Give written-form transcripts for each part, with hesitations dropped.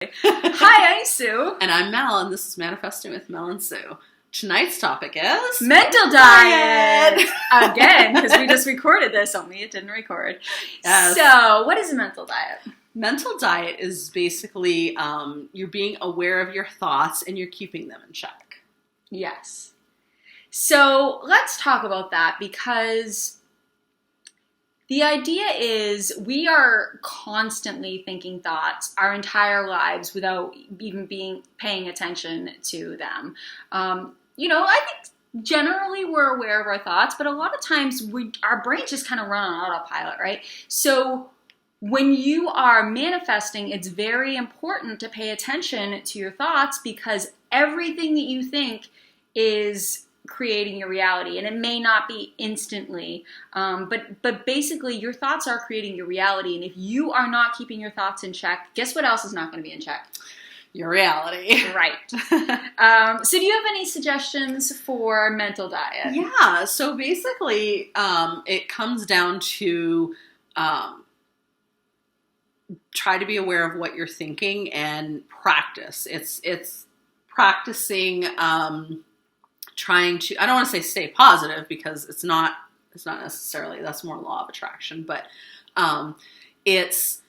Hi, I'm Sue. And I'm Mel, and this is Manifesting with Mel and Sue. Tonight's topic is... mental diet! Again, because we just recorded this, only it didn't record. Yes. So, what is a mental diet? Mental diet is basically you're being aware of your thoughts and you're keeping them in check. Yes. So, let's talk about that because the idea is we are constantly thinking thoughts our entire lives without even paying attention to them. I think generally we're aware of our thoughts, but a lot of times our brains just kind of run on autopilot, right? So when you are manifesting, it's very important to pay attention to your thoughts because everything that you think is creating your reality, and it may not be instantly, but basically your thoughts are creating your reality, and if you are not keeping your thoughts in check, guess what else is not going to be in check? Your reality. Right. So do you have any suggestions for mental diet? Yeah, so basically it comes down to try to be aware of what you're thinking and practice. It's practicing trying to, I don't want to say stay positive because it's not necessarily, that's more law of attraction, but it's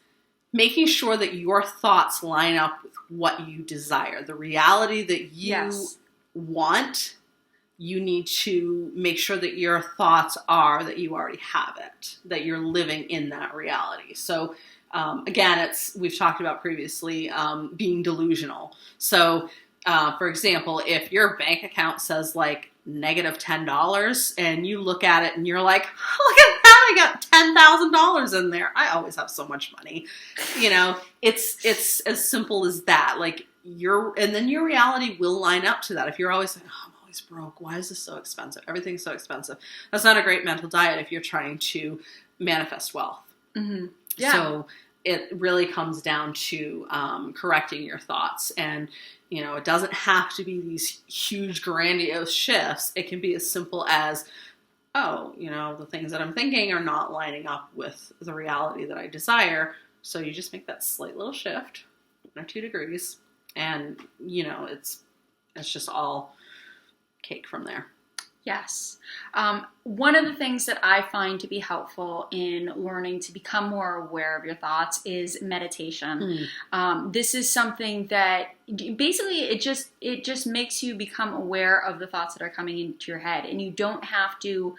making sure that your thoughts line up with what you desire, the reality that you want. You need to make sure that your thoughts are that you already have it, that you're living in that reality. So again, we've talked about previously being delusional. So for example, if your bank account says like negative $10 and you look at it and you're like, look at that, I got $10,000 in there. I always have so much money. It's as simple as that. Like and then your reality will line up to that. If you're always like, oh, I'm always broke. Why is this so expensive? Everything's so expensive. That's not a great mental diet if you're trying to manifest wealth. Mm-hmm. Yeah. So it really comes down to correcting your thoughts. And, it doesn't have to be these huge, grandiose shifts. It can be as simple as, the things that I'm thinking are not lining up with the reality that I desire. So you just make that slight little shift, 1 or 2 degrees, and, it's just all cake from there. Yes. One of the things that I find to be helpful in learning to become more aware of your thoughts is meditation. This is something that basically it just makes you become aware of the thoughts that are coming into your head, and you don't have to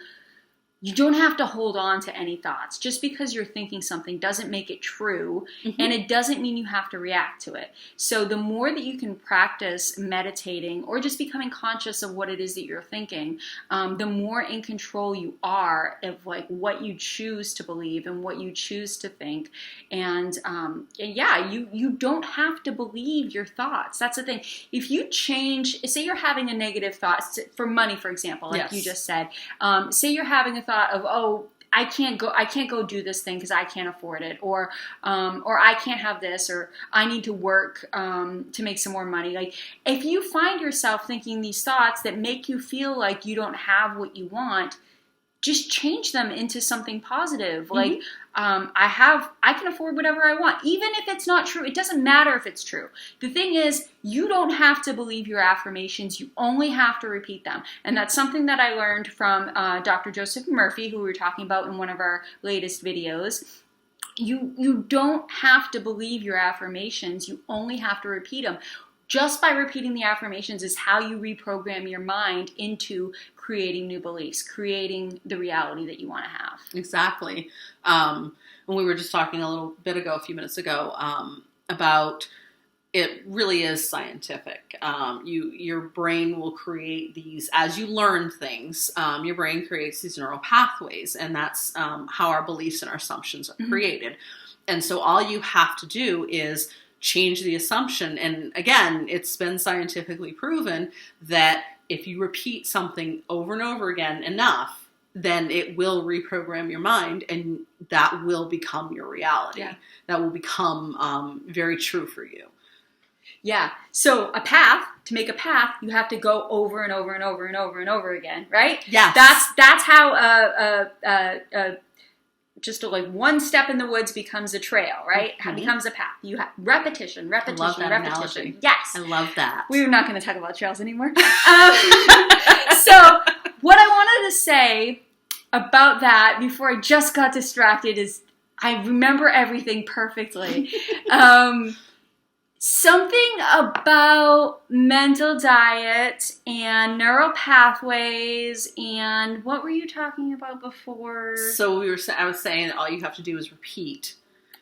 hold on to any thoughts. Just because you're thinking something doesn't make it true, and it doesn't mean you have to react to it. So the more that you can practice meditating or just becoming conscious of what it is that you're thinking, the more in control you are of like what you choose to believe and what you choose to think. And you don't have to believe your thoughts. That's the thing. If you change, say you're having a negative thought for money, for example, like you just said, say you're having a thought of, oh, I can't go do this thing because I can't afford it, or I can't have this, or I need to work to make some more money. Like if you find yourself thinking these thoughts that make you feel like you don't have what you want, just change them into something positive. Like, I can afford whatever I want. Even if it's not true, it doesn't matter if it's true. The thing is, you don't have to believe your affirmations. You only have to repeat them. And that's something that I learned from Dr. Joseph Murphy, who we were talking about in one of our latest videos. You don't have to believe your affirmations. You only have to repeat them. Just by repeating the affirmations is how you reprogram your mind into creating new beliefs, creating the reality that you want to have. Exactly. And we were just talking a few minutes ago, about it really is scientific. Your brain will create these, as you learn things, your brain creates these neural pathways, and that's how our beliefs and our assumptions are created. And so all you have to do is change the assumption. And again, it's been scientifically proven that if you repeat something over and over again enough, then it will reprogram your mind, and that will become your reality. Yeah. That will become very true for you. Yeah. So to make a path, you have to go over and over and over and over and over again, right? Yeah. That's how just like one step in the woods becomes a trail, right? Mm-hmm. Becomes a path. You have repetition, repetition, I love that repetition. analogy. Yes. I love that. We're not going to talk about trails anymore. So what I wanted to say about that before I just got distracted is I remember everything perfectly. Something about mental diet and neural pathways and what were you talking about before? So I was saying that all you have to do is repeat.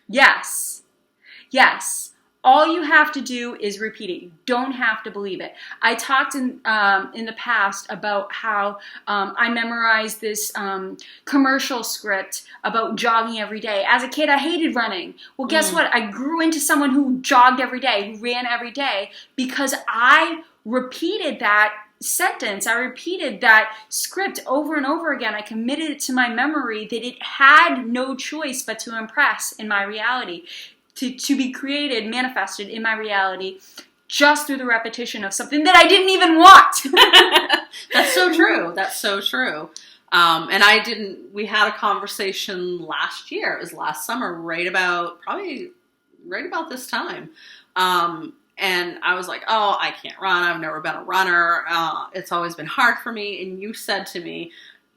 Yes. All you have to do is repeat it. You don't have to believe it. I talked in the past about how I memorized this commercial script about jogging every day. As a kid, I hated running. Well, guess what? I grew into someone who jogged every day, who ran every day, because I repeated that sentence. I repeated that script over and over again. I committed it to my memory that it had no choice but to impress in my reality. To be created, manifested in my reality just through the repetition of something that I didn't even want. That's so true. That's so true. And we had a conversation last year. It was last summer, probably right about this time. And I was like, oh, I can't run. I've never been a runner. It's always been hard for me. And you said to me,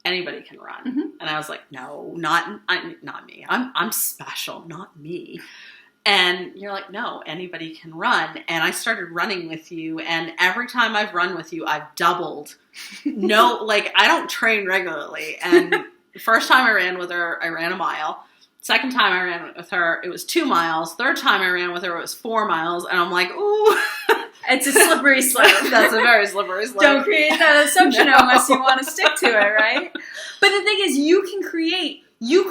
anybody can run. Mm-hmm. And I was like, no, not me. I'm special, not me. And you're like, no, anybody can run. And I started running with you. And every time I've run with you, I've doubled. I don't train regularly. And the first time I ran with her, I ran a mile. Second time I ran with her, it was 2 miles. Third time I ran with her, it was 4 miles. And I'm like, ooh. It's a slippery slope. That's a very slippery slope. Don't create that assumption unless you want to stick to it, right? But the thing is, you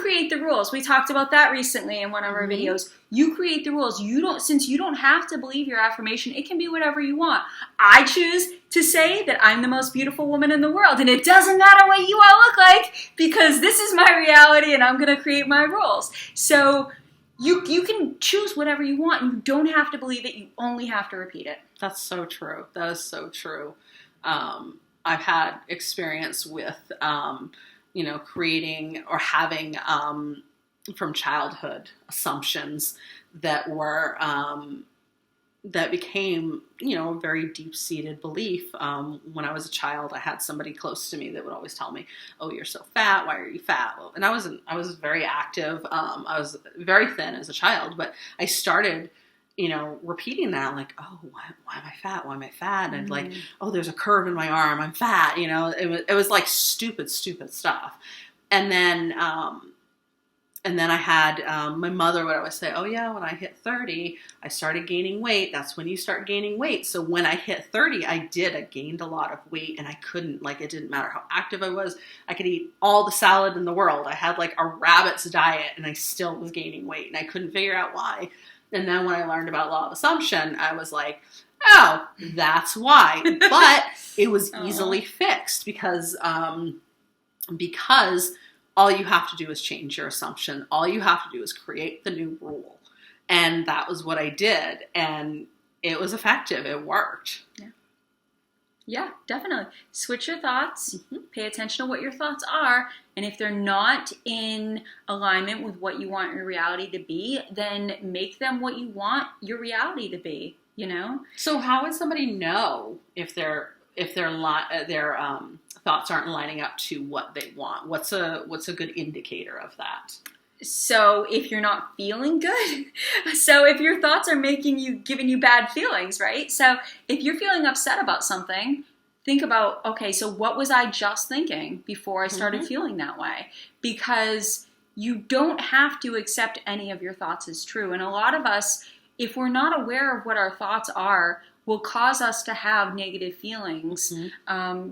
create the rules. We talked about that recently in one of our videos. You create the rules. Since you don't have to believe your affirmation, it can be whatever you want. I choose to say that I'm the most beautiful woman in the world, and it doesn't matter what you all look like because this is my reality and I'm going to create my rules. So you can choose whatever you want. You don't have to believe it. You only have to repeat it. That's so true. That is so true. I've had experience with, creating or having from childhood assumptions that were that became, a very deep-seated belief. When I was a child, I had somebody close to me that would always tell me, "Oh, you're so fat. Why are you fat?" And I was very active. I was very thin as a child, but I started, repeating that, like, "Oh, why am I fat? Why am I fat?" And like, "Oh, there's a curve in my arm. I'm fat." It was like stupid stuff. And then I had my mother would always say, "Oh yeah, when I hit 30, I started gaining weight. That's when you start gaining weight." So when I hit 30, I gained a lot of weight, and I couldn't, it didn't matter how active I was. I could eat all the salad in the world. I had a rabbit's diet, and I still was gaining weight, and I couldn't figure out why. And then when I learned about law of assumption, I was like, oh, that's why. But it was easily fixed because all you have to do is change your assumption. All you have to do is create the new rule. And that was what I did. And it was effective. It worked. Yeah, definitely. Switch your thoughts. Pay attention to what your thoughts are. And if they're not in alignment with what you want your reality to be, then make them what you want your reality to be, So how would somebody know if their thoughts aren't lining up to what they want? What's a good indicator of that? So if you're not feeling good, so if your thoughts are giving you bad feelings, right? So if you're feeling upset about something, think about, okay, so what was I just thinking before I started feeling that way? Because you don't have to accept any of your thoughts as true. And a lot of us, if we're not aware of what our thoughts are, will cause us to have negative feelings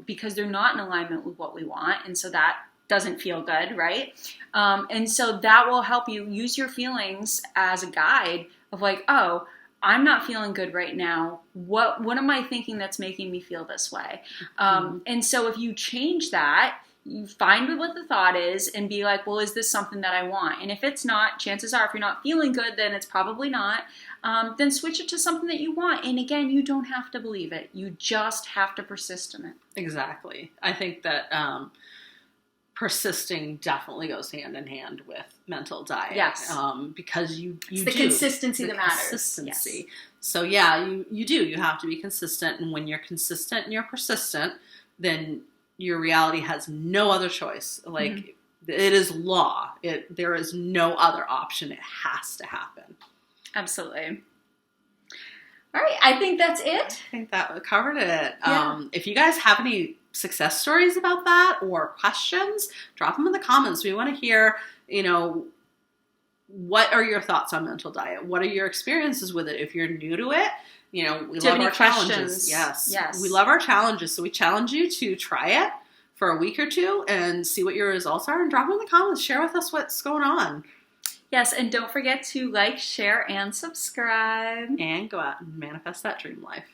because they're not in alignment with what we want. And so that doesn't feel good, right? And so that will help you use your feelings as a guide of oh, I'm not feeling good right now. What am I thinking that's making me feel this way? And so if you change that, you find what the thought is and be like, well, is this something that I want? And if it's not, chances are if you're not feeling good, then it's probably not. Then switch it to something that you want. And again, you don't have to believe it. You just have to persist in it. Exactly. I think that persisting definitely goes hand in hand with mental diet. Yes. Because it's the consistency that matters. Consistency. Yes. So yeah, you have to be consistent. And when you're consistent and you're persistent, then your reality has no other choice. Like, it is law. There is no other option. It has to happen. Absolutely. All right. I think that's it. I think that covered it. Yeah. If you guys have any success stories about that or questions, drop them in the comments. We want to hear, what are your thoughts on mental diet? What are your experiences with it? If you're new to it, we love our challenges. Yes. We love our challenges. So we challenge you to try it for a week or two and see what your results are, and drop them in the comments. Share with us what's going on. Yes, and don't forget to like, share, and subscribe. And go out and manifest that dream life.